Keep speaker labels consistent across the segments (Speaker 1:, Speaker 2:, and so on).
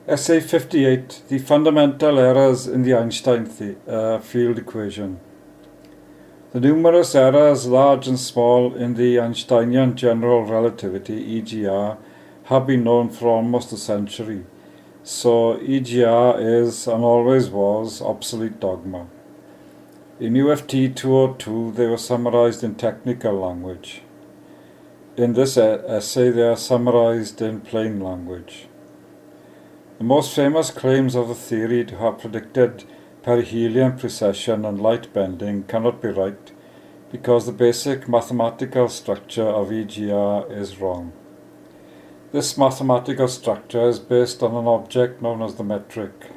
Speaker 1: Essay 58, The Fundamental Errors in the Einstein Field Equation. The numerous errors, large and small, in the Einsteinian General Relativity, EGR, have been known for almost a century, so EGR is, and always was, obsolete dogma. In UFT 202, they were summarized in technical language. In this essay, they are summarized in plain language. The most famous claims of the theory to have predicted perihelion precession and light bending cannot be right because the basic mathematical structure of EGR is wrong. This mathematical structure is based on an object known as the metric.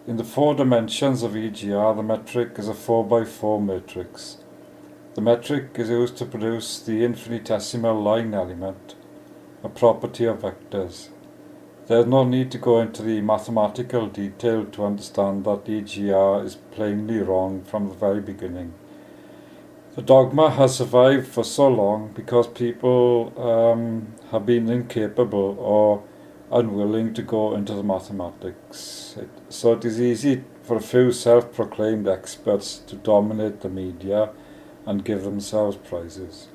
Speaker 1: In the 4 dimensions of EGR, the metric is a 4x4 matrix. The metric is used to produce the infinitesimal line element, a property of vectors. There is no need to go into the mathematical detail to understand that EGR is plainly wrong from the very beginning. The dogma has survived for so long because people have been incapable or unwilling to go into the mathematics. So it is easy for a few self-proclaimed experts to dominate the media and give themselves prizes.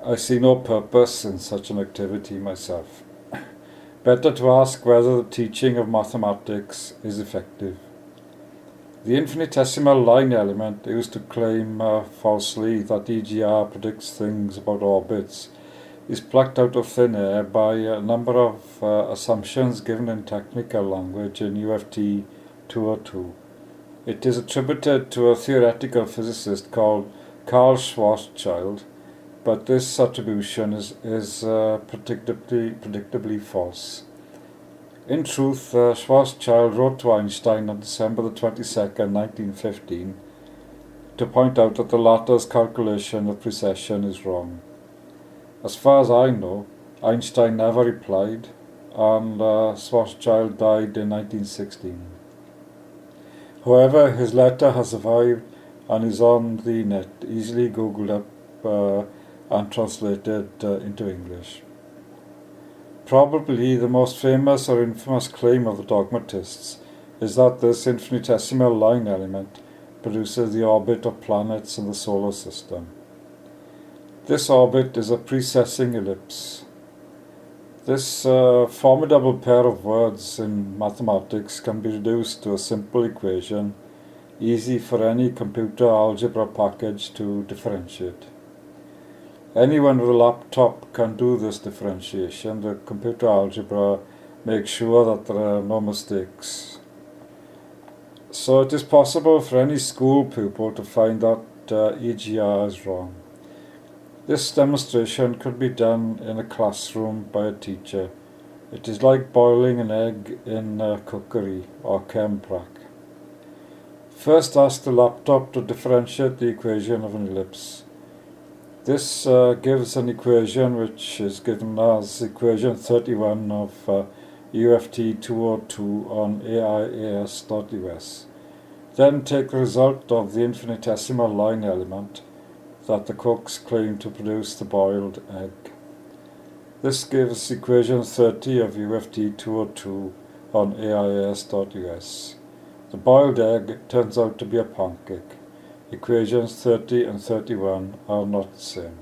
Speaker 1: I see no purpose in such an activity myself. Better to ask whether the teaching of mathematics is effective. The infinitesimal line element used to claim falsely that EGR predicts things about orbits is plucked out of thin air by a number of assumptions given in technical language in UFT 202. It is attributed to a theoretical physicist called Carl Schwarzschild, but this attribution is predictably false. In truth, Schwarzschild wrote to Einstein on December the 22nd, 1915, to point out that the latter's calculation of precession is wrong. As far as I know, Einstein never replied, and Schwarzschild died in 1916. However, his letter has survived and is on the net, easily googled up and translated into English. Probably the most famous or infamous claim of the dogmatists is that this infinitesimal line element produces the orbit of planets in the solar system. This orbit is a precessing ellipse. This formidable pair of words in mathematics can be reduced to a simple equation, easy for any computer algebra package to differentiate. Anyone with a laptop can do this differentiation. The computer algebra makes sure that there are no mistakes. So it is possible for any school pupil to find that EGR is wrong. This demonstration could be done in a classroom by a teacher. It is like boiling an egg in a cookery or chem prac. First ask the laptop to differentiate the equation of an ellipse. This gives an equation which is given as equation 31 of UFT 202 on AIAS.us. Then take the result of the infinitesimal line element that the cooks claim to produce the boiled egg. This gives equation 30 of UFT 202 on AIAS.us. The boiled egg turns out to be a pancake. Equations 30 and 31 are not the same.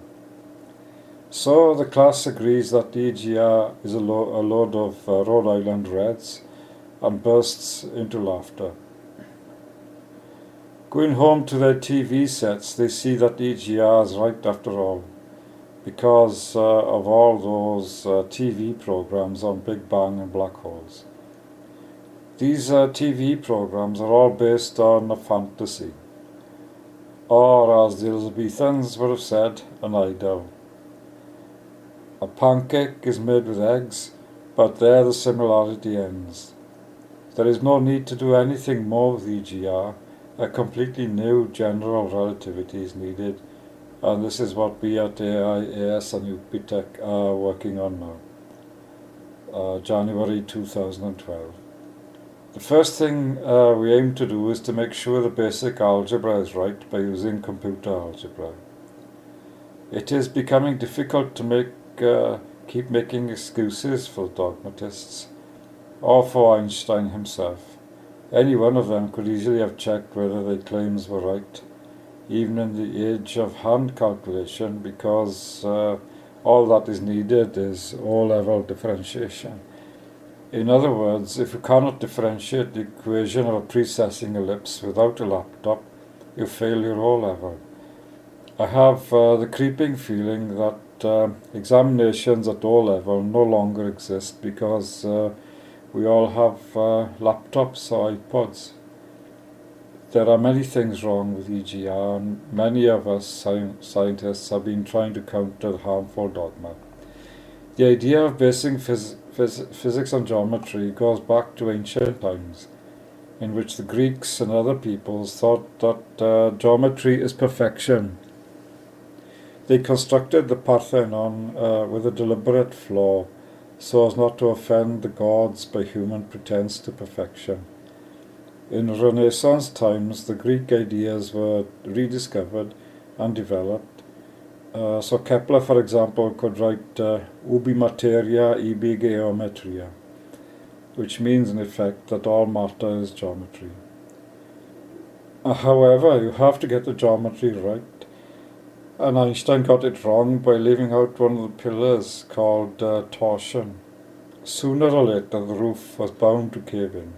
Speaker 1: So the class agrees that EGR is a load of Rhode Island Reds and bursts into laughter. Going home to their TV sets, they see that EGR is right after all, because of all those TV programs on Big Bang and black holes. These TV programs are all based on a fantasy, or as the Elizabethans would have said, an idol. A pancake is made with eggs, but there the similarity ends. There is no need to do anything more with EGR. A completely new general relativity is needed, and this is what we at AIAS and UPTech are working on now, January 2012. The first thing we aim to do is to make sure the basic algebra is right by using computer algebra. It is becoming difficult to keep making excuses for dogmatists. or for Einstein himself. Any one of them could easily have checked whether their claims were right, even in the age of hand calculation, because all that is needed is O-level differentiation. In other words, if you cannot differentiate the equation of a precessing ellipse without a laptop, you fail your O-level. I have the creeping feeling that examinations at O-level no longer exist because we all have laptops or iPods. There are many things wrong with EGR, and many of us scientists have been trying to counter the harmful dogma. The idea of basing physics on geometry goes back to ancient times, in which the Greeks and other peoples thought that geometry is perfection. They constructed the Parthenon with a deliberate flaw, so as not to offend the gods by human pretense to perfection. In Renaissance times, the Greek ideas were rediscovered and developed. So Kepler, for example, could write ubi materia ibi geometria, which means in effect that all matter is geometry. However, you have to get the geometry right, and Einstein got it wrong by leaving out one of the pillars called torsion. Sooner or later, the roof was bound to cave in.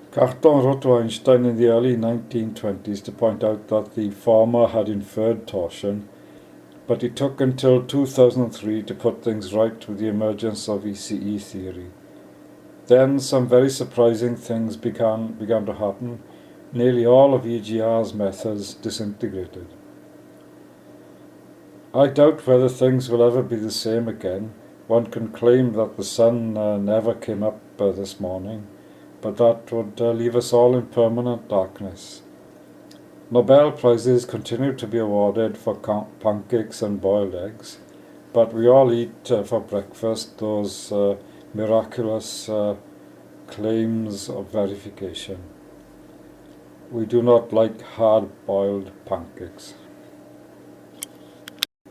Speaker 1: Cartan wrote to Einstein in the early 1920s to point out that the former had inferred torsion, but it took until 2003 to put things right with the emergence of ECE theory. Then some very surprising things began to happen. Nearly all of EGR's methods disintegrated. I doubt whether things will ever be the same again. One can claim that the sun never came up this morning, but that would leave us all in permanent darkness. Nobel Prizes continue to be awarded for pancakes and boiled eggs, but we all eat for breakfast those miraculous claims of verification. We do not like hard-boiled pancakes.